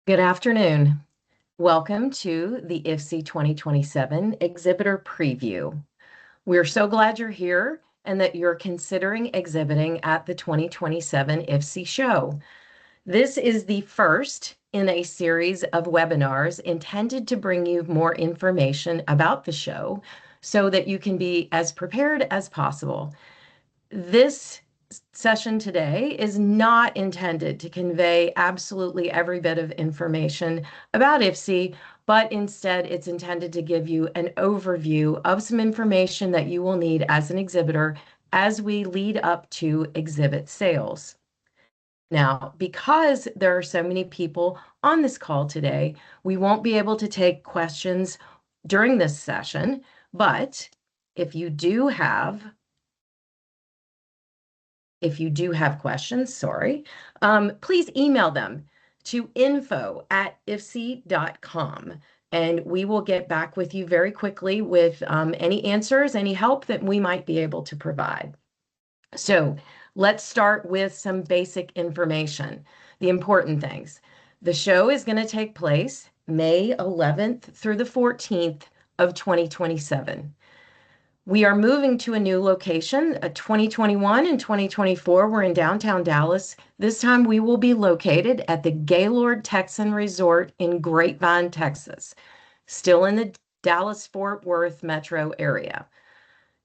Good afternoon. Welcome to the IFCEE 2027 Exhibitor Preview. We're so glad you're here and that you're considering exhibiting at the 2027 IFCEE show. This is the first in a series of webinars intended to bring you more information about the show so that you can be as prepared as possible. This session today is not intended to convey absolutely every bit of information about IFCEE, but instead it's intended to give you an overview of some information that you will need as an exhibitor as we lead up to exhibit sales. Now, because there are so many people on this call today, we won't be able to take questions during this session, but if you do have questions, please email them to info@ifcee.com, and we will get back with you very quickly with any answers, any help that we might be able to provide. So let's start with some basic information, the important things. The show is going to take place May 11th through the 14th of 2027. We are moving to a new location. 2021 and 2024, we're in downtown Dallas. This time we will be located at the Gaylord Texan Resort in Grapevine, Texas, still in the Dallas-Fort Worth metro area.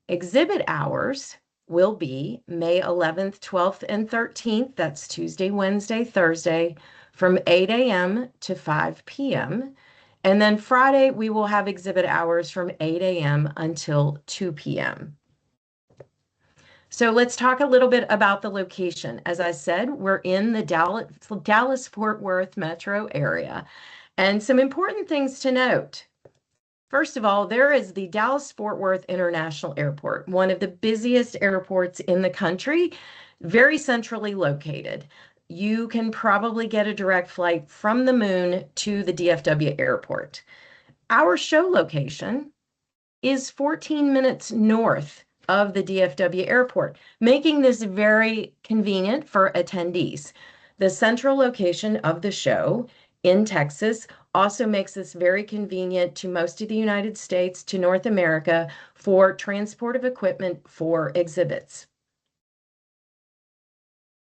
Exhibit hours will be May 11th, 12th, and 13th. That's Tuesday, Wednesday, Thursday, from 8 a.m. to 5 p.m. And then Friday, we will have exhibit hours from 8 a.m. until 2 p.m. So let's talk a little bit about the location. As I said, we're in the Dallas-Fort Worth metro area. And some important things to note. First of all, there is the Dallas-Fort Worth International Airport, one of the busiest airports in the country, very centrally located. You can probably get a direct flight from the moon to the DFW airport. Our show location is 14 minutes north of the DFW airport, making this very convenient for attendees. The central location of the show in Texas also makes this very convenient to most of the United States, to North America, for transport of equipment for exhibits.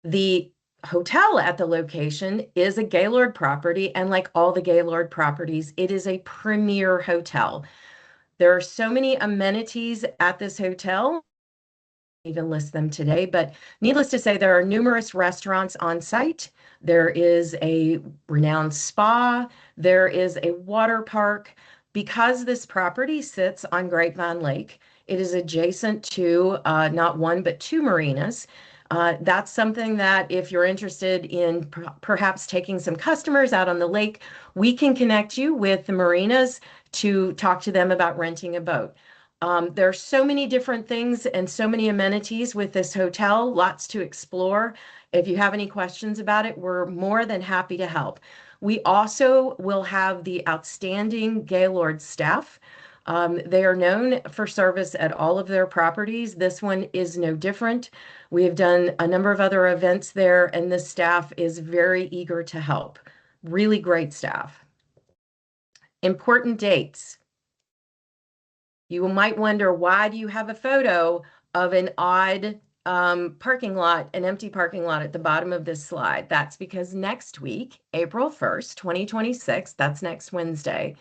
The hotel at the location is a Gaylord property, and like all the Gaylord properties, it is a premier hotel. There are so many amenities at this hotel, even list them today, but needless to say, there are numerous restaurants on site. There is a renowned spa. There is a water park. Because this property sits on Grapevine Lake, it is adjacent to not one, but two marinas. That's something that if you're interested in perhaps taking some customers out on the lake, we can connect you with the marinas to talk to them about renting a boat. There are so many different things and so many amenities with this hotel, lots to explore. If you have any questions about it, we're more than happy to help. We also will have the outstanding Gaylord staff. They are known for service at all of their properties. This one is no different. We have done a number of other events there, and this staff is very eager to help. Really great staff. Important dates. You might wonder, why do you have a photo of an odd parking lot, an empty parking lot at the bottom of this slide? That's because next week, April 1st, 2026, that's next Wednesday,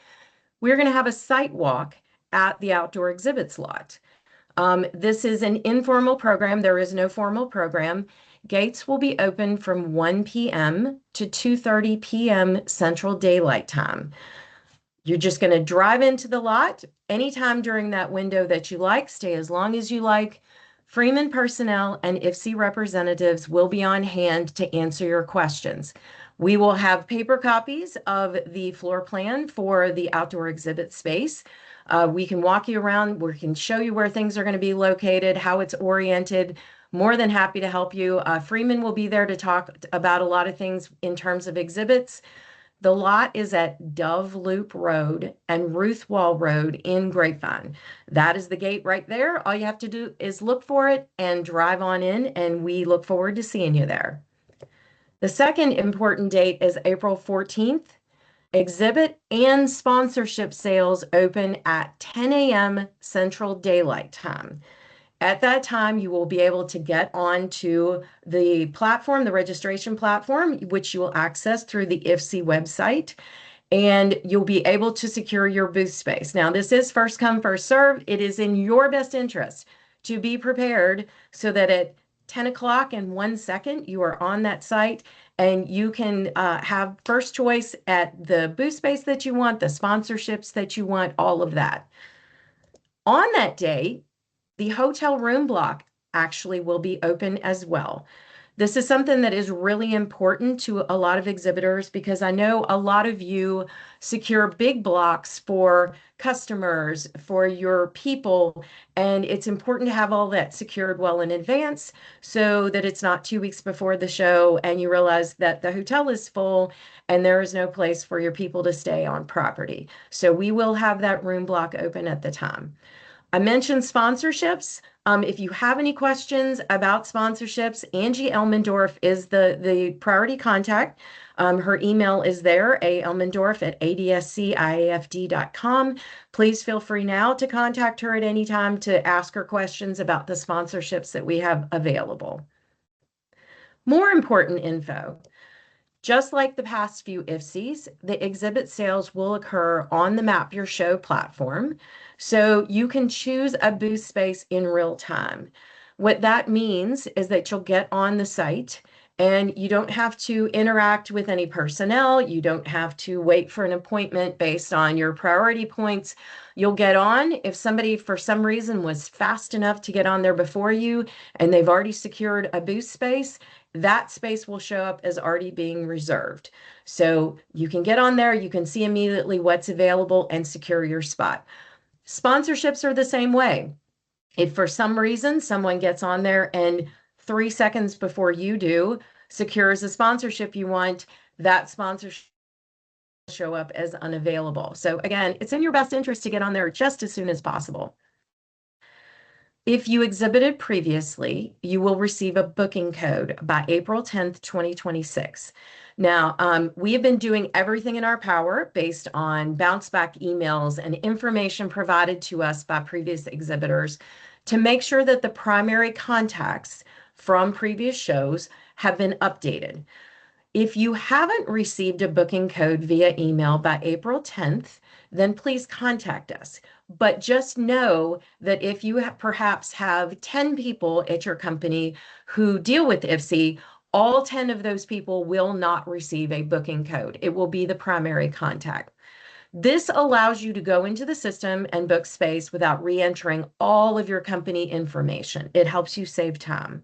we're going to have a site walk at the outdoor exhibits lot. This is an informal program. There is no formal program. Gates will be open from 1 p.m. to 2:30 p.m. Central Daylight Time. You're just going to drive into the lot anytime during that window that you like, stay as long as you like. Freeman personnel and IFCEE representatives will be on hand to answer your questions. We will have paper copies of the floor plan for the outdoor exhibit space. We can walk you around. We can show you where things are going to be located, how it's oriented. More than happy to help you. Freeman will be there to talk about a lot of things in terms of exhibits. The lot is at Dove Loop Road and Ruthwall Road in Grapevine. That is the gate right there. All you have to do is look for it and drive on in, and we look forward to seeing you there. The second important date is April 14th. Exhibit and sponsorship sales open at 10 a.m. Central Daylight Time. At that time, you will be able to get onto the platform, the registration platform, which you will access through the IFCEE website, and you'll be able to secure your booth space. Now, this is first come, first serve. It is in your best interest to be prepared so that at 10 o'clock and 1 second, you are on that site and you can have first choice at the booth space that you want, the sponsorships that you want, all of that. On that day, the hotel room block actually will be open as well. This is something that is really important to a lot of exhibitors because I know a lot of you secure big blocks for customers, for your people, and it's important to have all that secured well in advance so that it's not 2 weeks before the show and you realize that the hotel is full and there is no place for your people to stay on property. So we will have that room block open at the time. I mentioned sponsorships. If you have any questions about sponsorships, Angie Elmendorf is the priority contact. Her email is there, aelmendorf@adsciafd.com. Please feel free now to contact her at any time to ask her questions about the sponsorships that we have available. More important info. Just like the past few IFCEEs, the exhibit sales will occur on the Map Your Show platform, so you can choose a booth space in real time. What that means is that you'll get on the site and you don't have to interact with any personnel. You don't have to wait for an appointment based on your priority points. You'll get on. If somebody for some reason was fast enough to get on there before you and they've already secured a booth space, that space will show up as already being reserved. So you can get on there, you can see immediately what's available and secure your spot. Sponsorships are the same way. If for some reason someone gets on there and 3 seconds before you do secures a sponsorship you want, that sponsorship will show up as unavailable. So again, it's in your best interest to get on there just as soon as possible. If you exhibited previously, you will receive a booking code by April 10th, 2026. Now, we have been doing everything in our power based on bounce back emails and information provided to us by previous exhibitors to make sure that the primary contacts from previous shows have been updated. If you haven't received a booking code via email by April 10th, then please contact us. But just know that if you perhaps have 10 people at your company who deal with IFCEE, all 10 of those people will not receive a booking code. It will be the primary contact. This allows you to go into the system and book space without re-entering all of your company information. It helps you save time.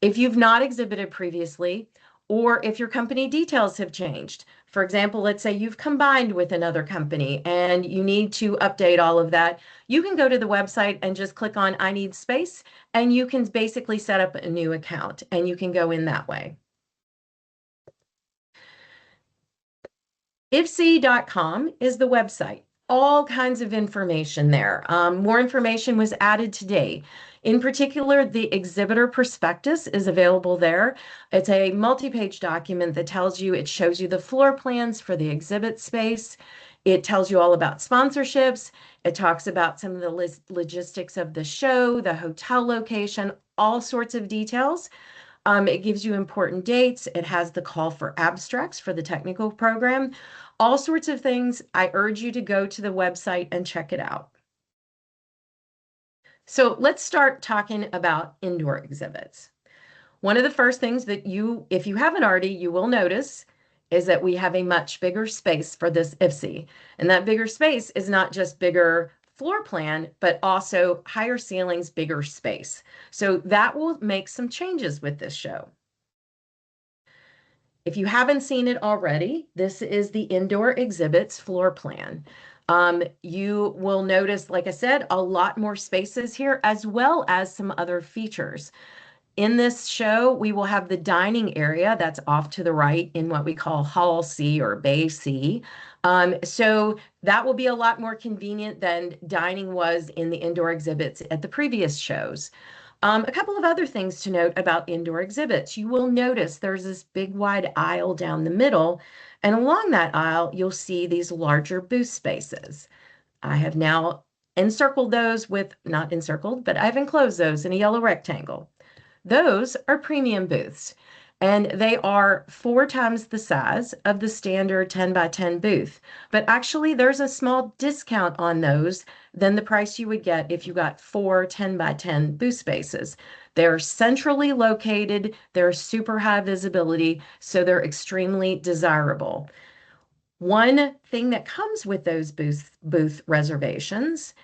If you've not exhibited previously, or if your company details have changed. For example, let's say you've combined with another company and you need to update all of that. You can go to the website and just click on I need space, and you can basically set up a new account and you can go in that way. IFCEE.com is the website. All kinds of information there. More information was added today. In particular, the exhibitor prospectus is available there. It's a multi-page document that tells you, it shows you the floor plans for the exhibit space. It tells you all about sponsorships. It talks about some of the logistics of the show, the hotel location, all sorts of details. It gives you important dates. It has the call for abstracts for the technical program, all sorts of things. I urge you to go to the website and check it out. So let's start talking about indoor exhibits. One of the first things that if you haven't already, you will notice is that we have a much bigger space for this IFCEE. And that bigger space is not just bigger floor plan, but also higher ceilings, bigger space. So that will make some changes with this show. If you haven't seen it already, this is the indoor exhibits floor plan. You will notice, like I said, a lot more spaces here, as well as some other features. In this show, we will have the dining area that's off to the right in what we call Hall C or Bay C. So that will be a lot more convenient than dining was in the indoor exhibits at the previous shows. A couple of other things to note about indoor exhibits. You will notice there's this big wide aisle down the middle, and along that aisle, you'll see these larger booth spaces. I have now encircled those with, not encircled, but I've enclosed those in a yellow rectangle. Those are premium booths, and they are 4 times the size of the standard 10 by 10 booth. But actually, there's a small discount on those than the price you would get if you got 4 10 by 10 booth spaces. They're centrally located, they're super high visibility, so they're extremely desirable. One thing that comes with those booth reservations,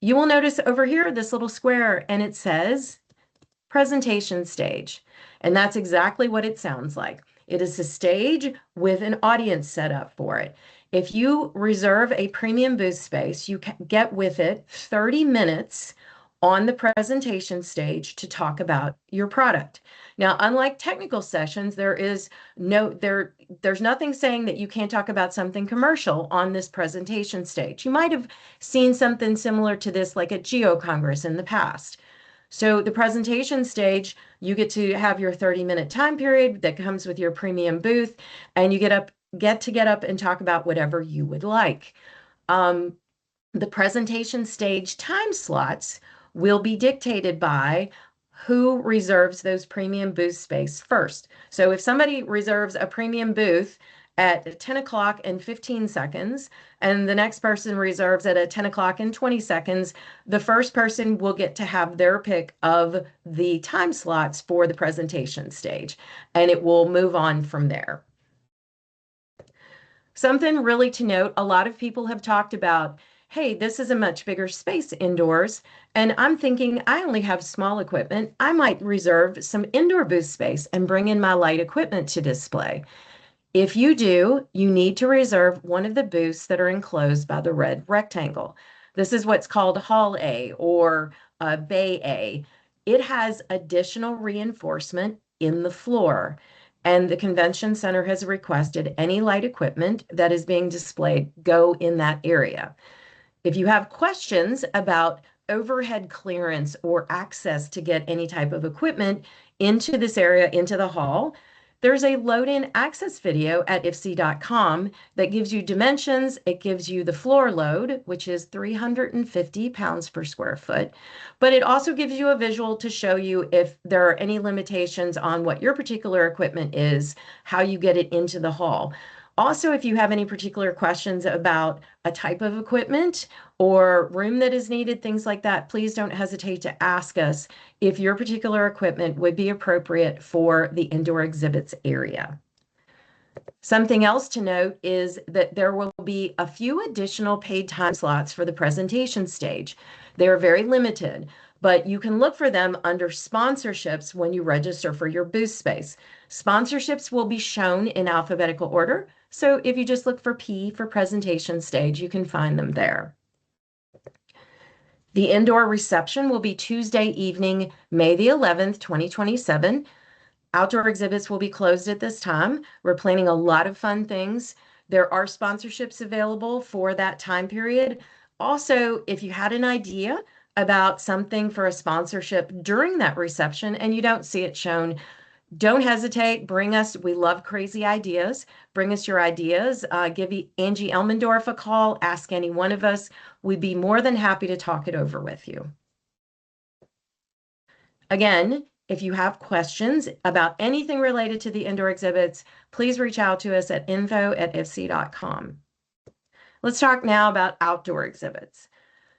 you will notice over here this little square, and it says presentation stage. And that's exactly what it sounds like. It is a stage with an audience set up for it. If you reserve a premium booth space, you can get with it 30 minutes on the presentation stage to talk about your product. Now, unlike technical sessions, there's nothing saying that you can't talk about something commercial on this presentation stage. You might have seen something similar to this like at Geo Congress in the past. So the presentation stage, you get to have your 30-minute time period that comes with your premium booth, and you get to get up and talk about whatever you would like. The presentation stage time slots will be dictated by who reserves those premium booth space first. So if somebody reserves a premium booth at 10 o'clock and 15 seconds, and the next person reserves at 10 o'clock and 20 seconds, the first person will get to have their pick of the time slots for the presentation stage, and it will move on from there. Something really to note, a lot of people have talked about, hey, this is a much bigger space indoors, and I'm thinking I only have small equipment. I might reserve some indoor booth space and bring in my light equipment to display. If you do, you need to reserve one of the booths that are enclosed by the red rectangle. This is what's called Hall A or Bay A. It has additional reinforcement in the floor, and the convention center has requested any light equipment that is being displayed go in that area. If you have questions about overhead clearance or access to get any type of equipment into this area, into the hall, there's a load-in access video at IFCEE.com that gives you dimensions. It gives you the floor load, which is 350 pounds per square foot, but it also gives you a visual to show you if there are any limitations on what your particular equipment is, how you get it into the hall. Also, if you have any particular questions about a type of equipment or room that is needed, things like that, please don't hesitate to ask us if your particular equipment would be appropriate for the indoor exhibits area. Something else to note is that there will be a few additional paid time slots for the presentation stage. They are very limited, but you can look for them under sponsorships when you register for your booth space. Sponsorships will be shown in alphabetical order, so if you just look for P for presentation stage, you can find them there. The indoor reception will be Tuesday evening, May the 11th, 2027. Outdoor exhibits will be closed at this time. We're planning a lot of fun things. There are sponsorships available for that time period. Also, if you had an idea about something for a sponsorship during that reception and you don't see it shown, don't hesitate. Bring us, we love crazy ideas. Bring us your ideas. Give Angie Elmendorf a call. Ask any one of us. We'd be more than happy to talk it over with you. Again, if you have questions about anything related to the indoor exhibits, please reach out to us at info@ifcee.com. Let's talk now about outdoor exhibits.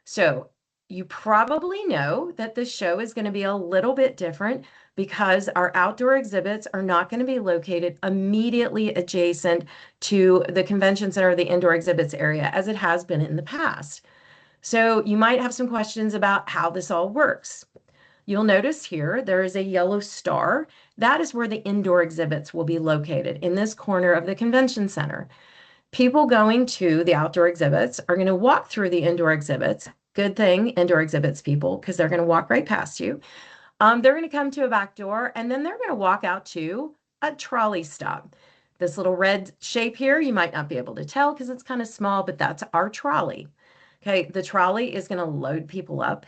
So you probably know that this show is going to be a little bit different because our outdoor exhibits are not going to be located immediately adjacent to the convention center, the indoor exhibits area, as it has been in the past. So you might have some questions about how this all works. You'll notice here there is a yellow star. That is where the indoor exhibits will be located, in this corner of the convention center. People going to the outdoor exhibits are going to walk through the indoor exhibits. Good thing, indoor exhibits people, because they're going to walk right past you. They're going to come to a back door, and then they're going to walk out to a trolley stop. This little red shape here, you might not be able to tell because it's kind of small, but that's our trolley. Okay, the trolley is going to load people up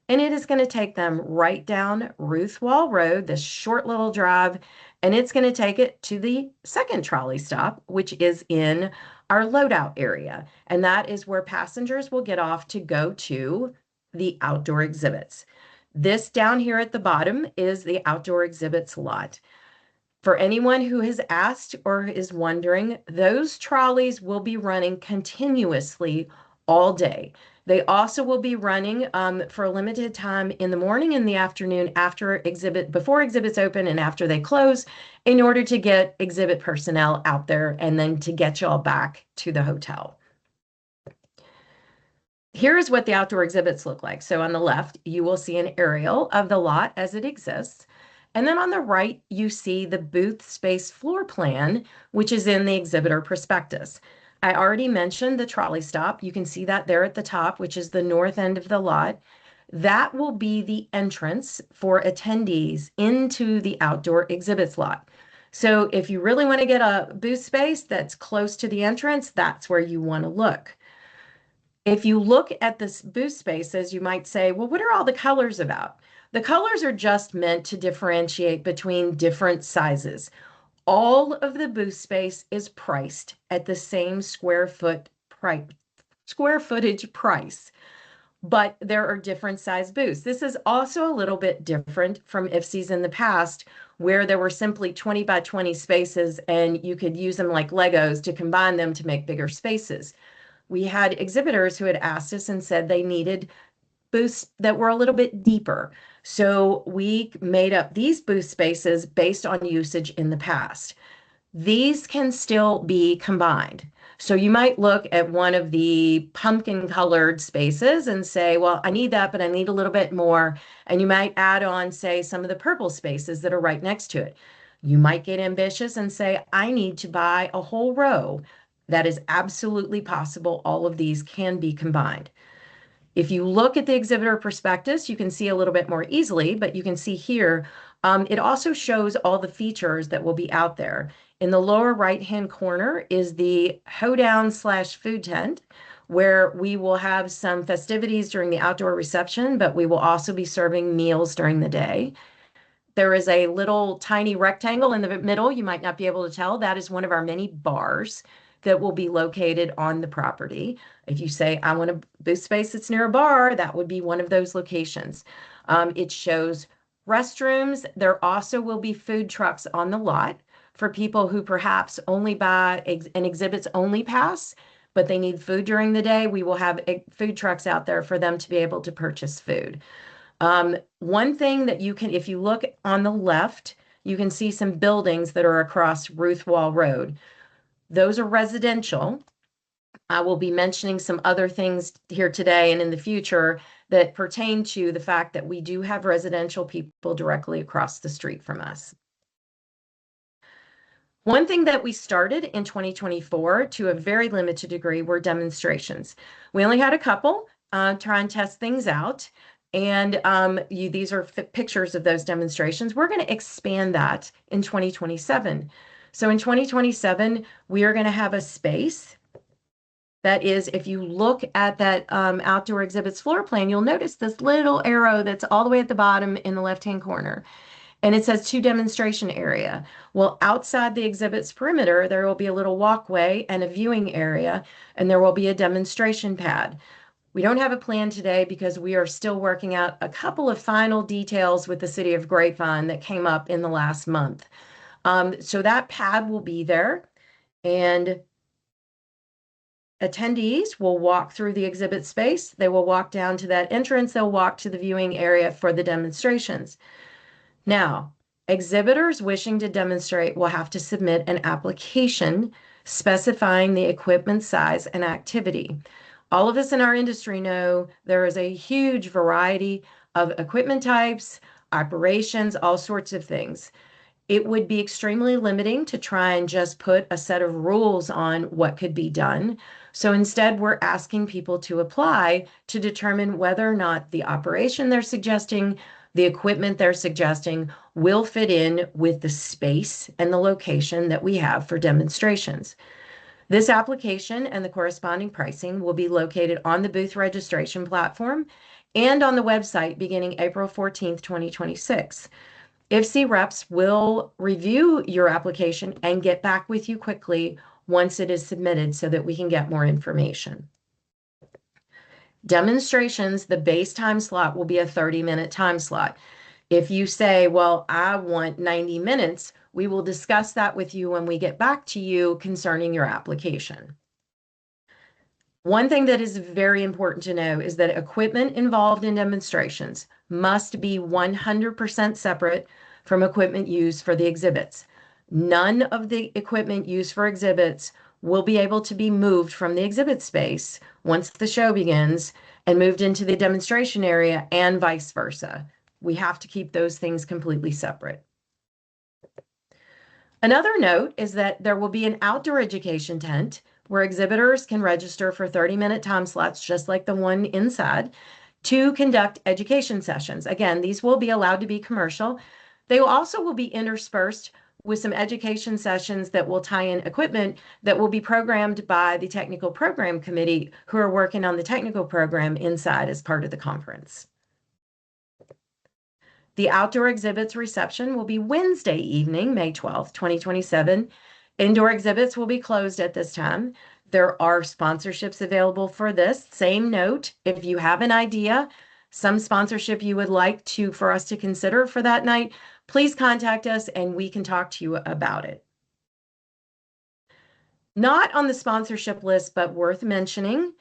and it is going to take them right down Ruthwall Road, this short little drive, and it's going to take it to the second trolley stop, which is in our loadout area. And that is where passengers will get off to go to the outdoor exhibits. This down here at the bottom is the outdoor exhibits lot. For anyone who has asked or is wondering, those trolleys will be running continuously all day. They also will be running for a limited time in the morning and the afternoon before exhibits open and after they close, in order to get exhibit personnel out there and then to get y'all back to the hotel. Here's what the outdoor exhibits look like. So on the left, you will see an aerial of the lot as it exists. And then on the right, you see the booth space floor plan, which is in the exhibitor prospectus. I already mentioned the trolley stop. You can see that there at the top, which is the north end of the lot. That will be the entrance for attendees into the outdoor exhibits lot. So if you really want to get a booth space that's close to the entrance, that's where you want to look. If you look at this booth spaces, you might say, well, what are all the colors about? The colors are just meant to differentiate between different sizes. All of the booth space is priced at the same square footage price, but there are different size booths. This is also a little bit different from IFCEEs in the past, where there were simply 20 by 20 spaces and you could use them like Legos to combine them to make bigger spaces. We had exhibitors who had asked us and said they needed booths that were a little bit deeper. So we made up these booth spaces based on usage in the past. These can still be combined. So you might look at one of the pumpkin colored spaces and say, well, I need that, but I need a little bit more. And you might add on, say, some of the purple spaces that are right next to it. You might get ambitious and say, I need to buy a whole row. That is absolutely possible. All of these can be combined. If you look at the exhibitor prospectus, you can see a little bit more easily, but you can see here, it also shows all the features that will be out there. In the lower right-hand corner is the hoedown/food tent, where we will have some festivities during the outdoor reception, but we will also be serving meals during the day. There is a little tiny rectangle in the middle. You might not be able to tell. That is one of our many bars that will be located on the property. If you say, I want a booth space that's near a bar, that would be one of those locations. It shows restrooms. There also will be food trucks on the lot for people who perhaps only buy an exhibits only pass, but they need food during the day. We will have food trucks out there for them to be able to purchase food. One thing that you can, if you look on the left, you can see some buildings that are across Ruthwall Road. Those are residential. I will be mentioning some other things here today and in the future that pertain to the fact that we do have residential people directly across the street from us. One thing that we started in 2024 to a very limited degree were demonstrations. We only had a couple try and test things out. And these are pictures of those demonstrations. We're going to expand that in 2027. So in 2027, we are going to have a space that is, if you look at that outdoor exhibits floor plan, you'll notice this little arrow that's all the way at the bottom in the left-hand corner. And it says to demonstration area. Well, outside the exhibits perimeter, there will be a little walkway and a viewing area, and there will be a demonstration pad. We don't have a plan today because we are still working out a couple of final details with the city of Grapevine that came up in the last month. So that pad will be there, and attendees will walk through the exhibit space. They will walk down to that entrance. They'll walk to the viewing area for the demonstrations. Now, exhibitors wishing to demonstrate will have to submit an application specifying the equipment size and activity. All of us in our industry know there is a huge variety of equipment types, operations, all sorts of things. It would be extremely limiting to try and just put a set of rules on what could be done. So instead, we're asking people to apply to determine whether or not the operation they're suggesting, the equipment they're suggesting, will fit in with the space and the location that we have for demonstrations. This application and the corresponding pricing will be located on the booth registration platform, and on the website beginning April 14th, 2026. IFCEE reps will review your application and get back with you quickly once it is submitted so that we can get more information. Demonstrations, the base time slot will be a 30-minute time slot. If you say, well, I want 90 minutes, we will discuss that with you when we get back to you concerning your application. One thing that is very important to know is that equipment involved in demonstrations must be 100% separate from equipment used for the exhibits. None of the equipment used for exhibits will be able to be moved from the exhibit space once the show begins and moved into the demonstration area and vice versa. We have to keep those things completely separate. Another note is that there will be an outdoor education tent where exhibitors can register for 30-minute time slots, just like the one inside, to conduct education sessions. Again, these will be allowed to be commercial. They also will be interspersed with some education sessions that will tie in equipment that will be programmed by the technical program committee who are working on the technical program inside as part of the conference. The outdoor exhibits reception will be Wednesday evening, May 12th, 2027. Indoor exhibits will be closed at this time. There are sponsorships available for this. Same note, if you have an idea, some sponsorship you would like for us to consider for that night, please contact us and we can talk to you about it. Not on the sponsorship list, but worth mentioning,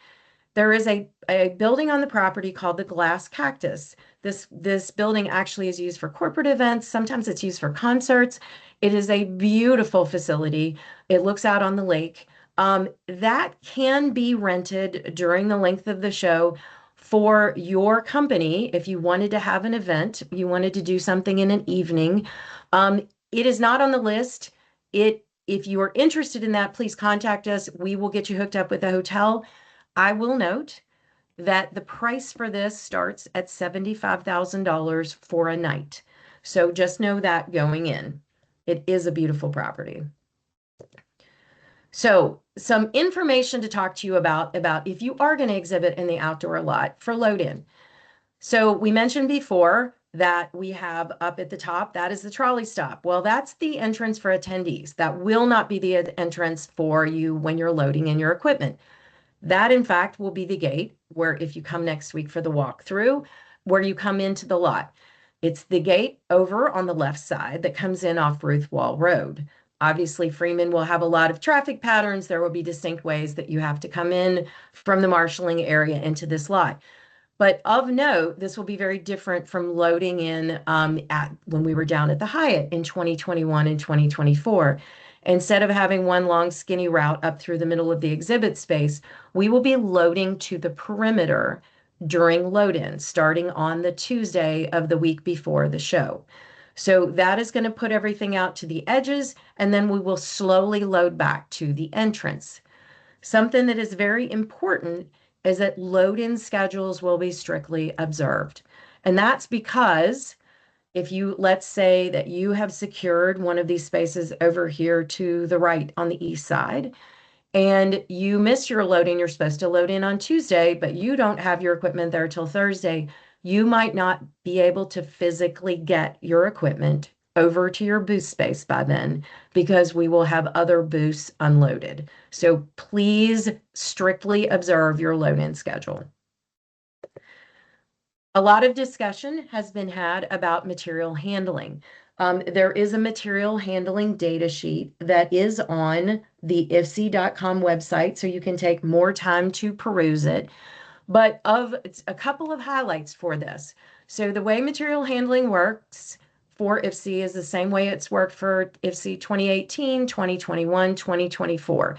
there is a building on the property called the Glass Cactus. This building actually is used for corporate events. Sometimes it's used for concerts. It is a beautiful facility. It looks out on the lake. That can be rented during the length of the show for your company. If you wanted to have an event, you wanted to do something in an evening. It is not on the list. If you are interested in that, please contact us. We will get you hooked up with a hotel. I will note that the price for this starts at $75,000 for a night. So just know that going in. It is a beautiful property. So some information to talk to you about if you are going to exhibit in the outdoor lot for load-in. So we mentioned before that we have up at the top, that is the trolley stop. Well, that's the entrance for attendees. That will not be the entrance for you when you're loading in your equipment. That, in fact, will be the gate where if you come next week for the walkthrough, where you come into the lot. It's the gate over on the left side that comes in off Ruth Wall Road. Obviously, Freeman will have a lot of traffic patterns. There will be distinct ways that you have to come in from the marshaling area into this lot. But of note, this will be very different from loading in when we were down at the Hyatt in 2021 and 2024. Instead of having one long skinny route up through the middle of the exhibit space, we will be loading to the perimeter during load-in, starting on the Tuesday of the week before the show. So that is going to put everything out to the edges, and then we will slowly load back to the entrance. Something that is very important is that load-in schedules will be strictly observed. And that's because if let's say that you have secured one of these spaces over here to the right on the east side, and you miss your load-in, you're supposed to load in on Tuesday, but you don't have your equipment there till Thursday, you might not be able to physically get your equipment over to your booth space by then because we will have other booths unloaded. So please strictly observe your load-in schedule. A lot of discussion has been had about material handling. There is a material handling data sheet that is on the IFCEE.com website, so you can take more time to peruse it. But it's a couple of highlights for this. So the way material handling works for IFCEE is the same way it's worked for IFCEE 2018, 2021, 2024.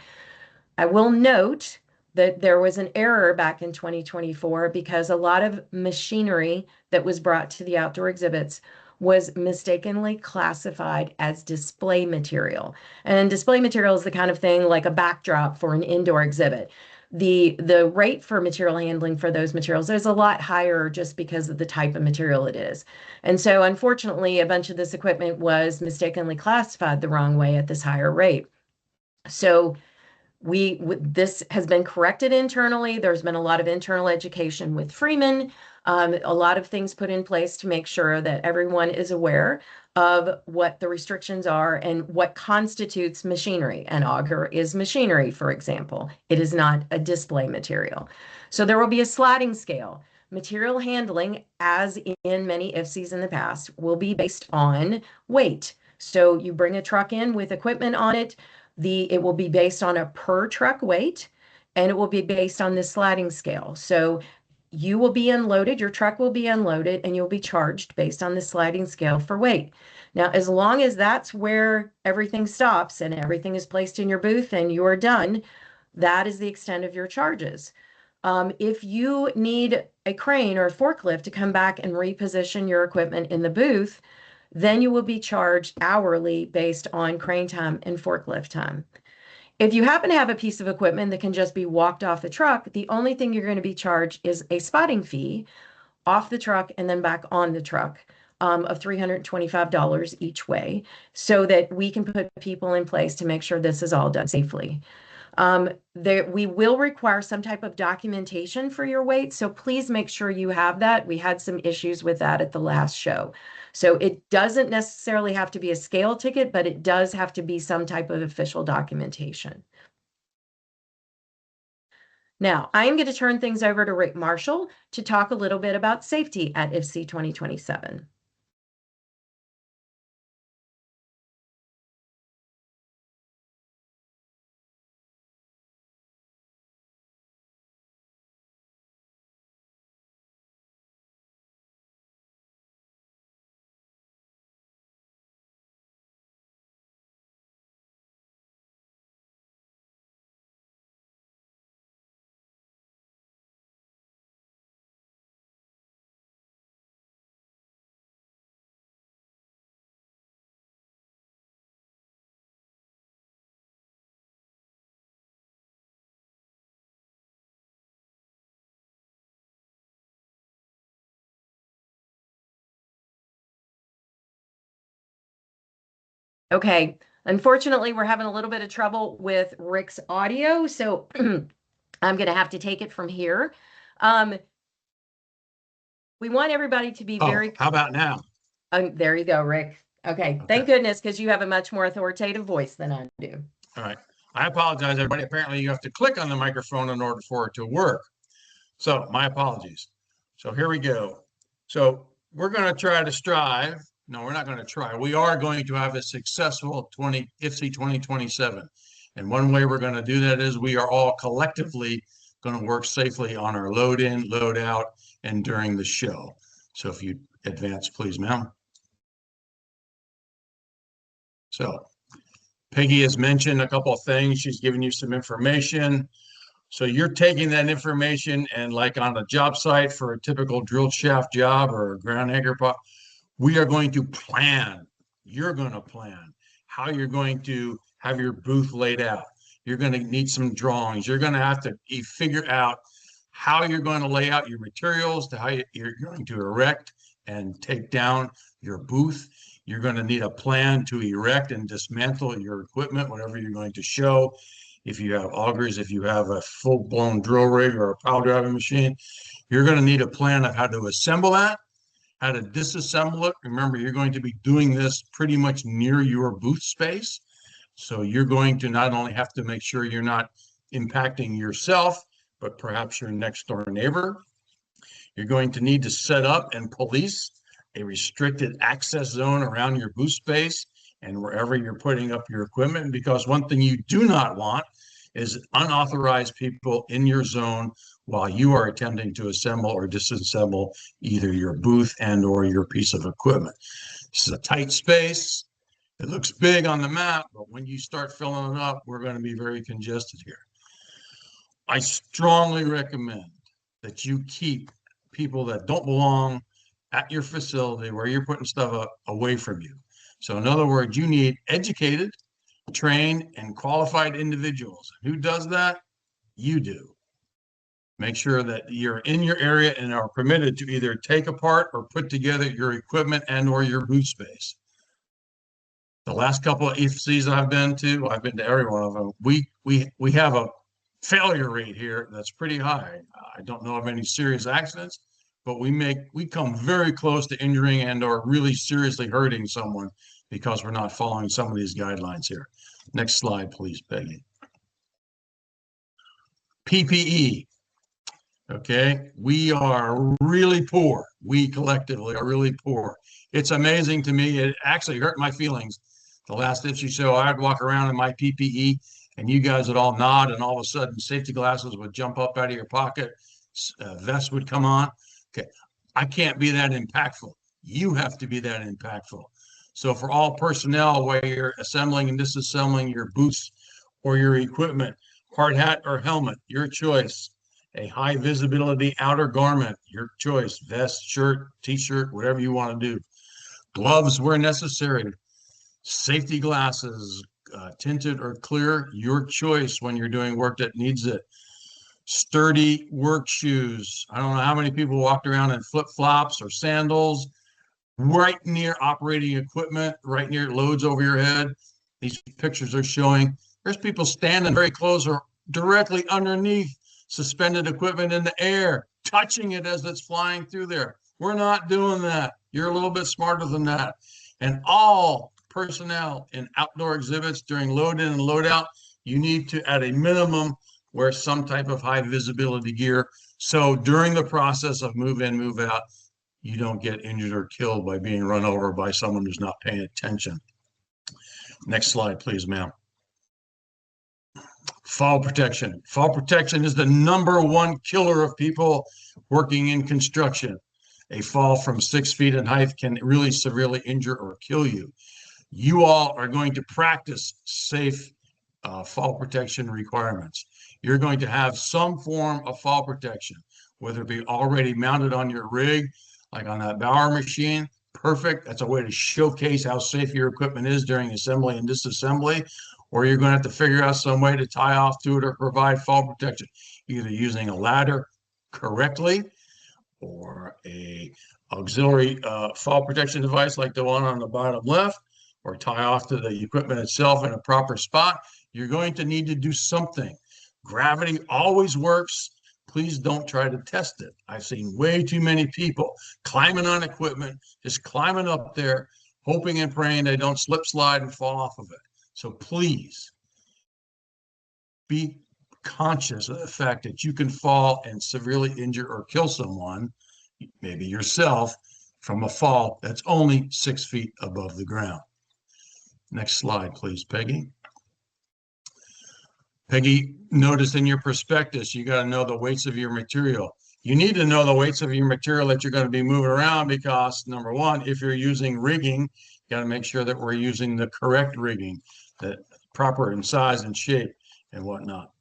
I will note that there was an error back in 2024 because a lot of machinery that was brought to the outdoor exhibits was mistakenly classified as display material. And display material is the kind of thing like a backdrop for an indoor exhibit. The rate for material handling for those materials is a lot higher just because of the type of material it is. And so unfortunately, a bunch of this equipment was mistakenly classified the wrong way at this higher rate. So this has been corrected internally. There's been a lot of internal education with Freeman. A lot of things put in place to make sure that everyone is aware of what the restrictions are and what constitutes machinery. An auger is machinery, for example. It is not a display material. So there will be a sliding scale. Material handling, as in many IFCEEs in the past, will be based on weight. So you bring a truck in with equipment on it, it will be based on a per truck weight, and it will be based on the sliding scale. So you will be unloaded, your truck will be unloaded, and you'll be charged based on the sliding scale for weight. Now, as long as that's where everything stops and everything is placed in your booth and you are done, that is the extent of your charges. If you need a crane or a forklift to come back and reposition your equipment in the booth, then you will be charged hourly based on crane time and forklift time. If you happen to have a piece of equipment that can just be walked off the truck, the only thing you're going to be charged is a spotting fee off the truck and then back on the truck of $325 each way, so that we can put people in place to make sure this is all done safely. We will require some type of documentation for your weight, so please make sure you have that. We had some issues with that at the last show. So it doesn't necessarily have to be a scale ticket, but it does have to be some type of official documentation. Now, I am going to turn things over to Rick Marshall to talk a little bit about safety at IFCEE 2027. Okay, unfortunately, we're having a little bit of trouble with Rick's audio, so I'm going to have to take it from here. We want everybody to be very... how about now? There you go, Rick. Okay, thank goodness, because you have a much more authoritative voice than I do. All right. I apologize, everybody. Apparently, you have to click on the microphone in order for it to work. So my apologies. So here we go. So we're going to try to strive. No, we're not going to try. We are going to have a successful IFCEE 2027. And one way we're going to do that is we are all collectively going to work safely on our load in, load out, and during the show. So if you advance, please, ma'am. So Peggy has mentioned a couple of things. She's given you some information. So you're taking that information and, like on a job site for a typical drill shaft job or a ground anchor pot, we are going to plan. You're going to plan how you're going to have your booth laid out. You're going to need some drawings. You're going to have to figure out how you're going to lay out your materials, to how you're going to erect and take down your booth. You're going to need a plan to erect and dismantle your equipment, whatever you're going to show. If you have augers, if you have a full-blown drill rig or a pile driving machine, you're going to need a plan of how to assemble that, how to disassemble it. Remember, you're going to be doing this pretty much near your booth space. So you're going to not only have to make sure you're not impacting yourself, but perhaps your next door neighbor. You're going to need to set up and police a restricted access zone around your booth space and wherever you're putting up your equipment, because one thing you do not want is unauthorized people in your zone while you are attempting to assemble or disassemble either your booth and or your piece of equipment. This is a tight space. It looks big on the map, but when you start filling it up, we're going to be very congested here. I strongly recommend that you keep people that don't belong at your facility where you're putting stuff up away from you. So in other words, you need educated, trained, and qualified individuals. Who does that? You do. Make sure that you're in your area and are permitted to either take apart or put together your equipment and or your booth space. The last couple of IFCEEs I've been to every one of them. We have a failure rate here that's pretty high. I don't know of any serious accidents, but we come very close to injuring and or really seriously hurting someone because we're not following some of these guidelines here. Next slide, please, Peggy. PPE. Okay, we are really poor. We collectively are really poor. It's amazing to me. It actually hurt my feelings. The last IFCEE show, I'd walk around in my PPE and you guys would all nod, and all of a sudden safety glasses would jump up out of your pocket, vest would come on. Okay, I can't be that impactful. You have to be that impactful. So for all personnel, where you're assembling and disassembling your boots or your equipment, hard hat or helmet, your choice. A high visibility outer garment, your choice, vest, shirt, t-shirt, whatever you want to do. Gloves where necessary. Safety glasses, tinted or clear, your choice when you're doing work that needs it. Sturdy work shoes. I don't know how many people walked around in flip-flops or sandals, right near operating equipment, right near loads over your head. These pictures are showing there's people standing very close or directly underneath suspended equipment in the air, touching it as it's flying through there. We're not doing that. You're a little bit smarter than that. And all personnel in outdoor exhibits during load in and load out, you need to, at a minimum, wear some type of high visibility gear. So during the process of move in, move out, you don't get injured or killed by being run over by someone who's not paying attention. Next slide, please, ma'am. Fall protection. Fall protection is the #1 killer of people working in construction. A fall from 6 feet in height can really severely injure or kill you. You all are going to practice safe fall protection requirements. You're going to have some form of fall protection, whether it be already mounted on your rig, like on that Bauer machine. Perfect. That's a way to showcase how safe your equipment is during assembly and disassembly. Or you're going to have to figure out some way to tie off to it or provide fall protection, either using a ladder correctly or a auxiliary fall protection device like the one on the bottom left, or tie off to the equipment itself in a proper spot. You're going to need to do something. Gravity always works. Please don't try to test it. I've seen way too many people climbing on equipment, just climbing up there, hoping and praying they don't slip, slide, and fall off of it. So please be conscious of the fact that you can fall and severely injure or kill someone, maybe yourself, from a fall that's only 6 feet above the ground. Next slide, please, Peggy. Peggy, notice in your prospectus, you got to know the weights of your material. You need to know the weights of your material that you're going to be moving around because, #1, if you're using rigging, you got to make sure that we're using the correct rigging, that proper in size and shape and whatnot.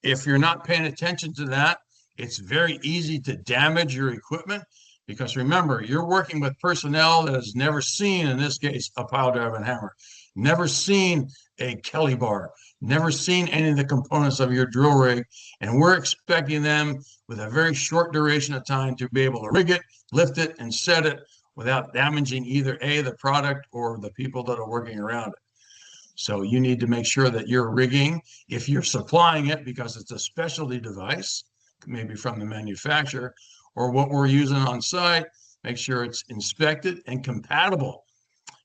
If you're not paying attention to that, it's very easy to damage your equipment because remember, you're working with personnel that has never seen, in this case, a pile drive and hammer, never seen a Kelly bar, never seen any of the components of your drill rig, and we're expecting them with a very short duration of time to be able to rig it, lift it, and set it without damaging either A, the product, or the people that are working around it. So you need to make sure that your rigging, if you're supplying it because it's a specialty device, maybe from the manufacturer, or what we're using on site, make sure it's inspected and compatible.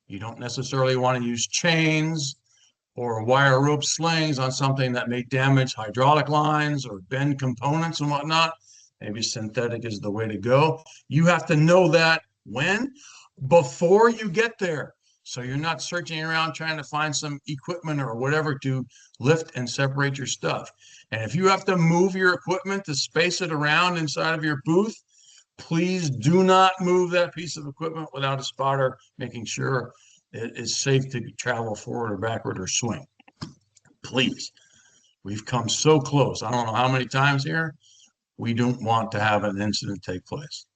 You don't necessarily want to use chains or wire rope slings on something that may damage hydraulic lines or bend components and whatnot. Maybe synthetic is the way to go. You have to know that when? Before you get there. So you're not searching around trying to find some equipment or whatever to lift and separate your stuff. And if you have to move your equipment to space it around inside of your booth, please do not move that piece of equipment without a spotter, making sure it is safe to travel forward or backward or swing. Please. We've come so close. I don't know how many times here. We don't want to have an incident take place.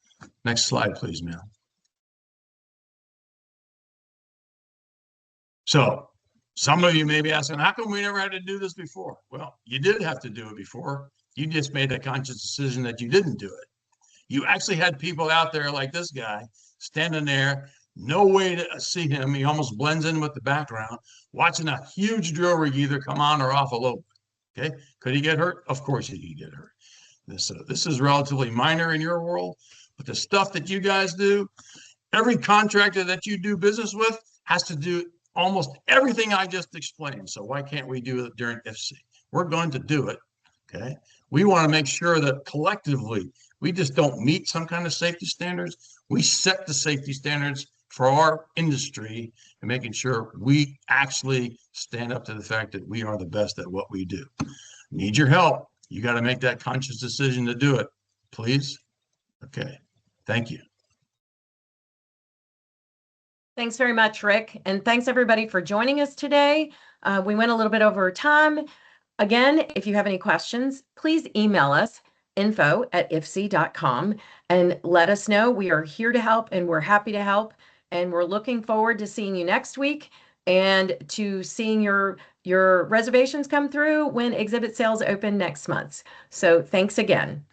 Next slide, please, ma'am. So some of you may be asking, how come we never had to do this before? Well, you did have to do it before. You just made a conscious decision that you didn't do it. You actually had people out there like this guy standing there, no way to see him. He almost blends in with the background, watching a huge drill rig either come on or off a load. Okay, could he get hurt? Of course he could get hurt. This is relatively minor in your world, But the stuff that you guys do, every contractor that you do business with has to do almost everything I just explained. So why can't we do it during IFCEE? We're going to do it. Okay. We want to make sure that collectively we just don't meet some kind of safety standards. We set the safety standards for our industry and making sure we actually stand up to the fact that we are the best at what we do. Need your help. You got to make that conscious decision to do it. Please. Okay. Thank you. Thanks very much, Rick. And thanks everybody for joining us today. We went a little bit over time. Again, if you have any questions, please email us info@ifcee.com and let us know. We are here to help and we're happy to help. And we're looking forward to seeing you next week and to seeing your reservations come through when exhibit sales open next month. So thanks again.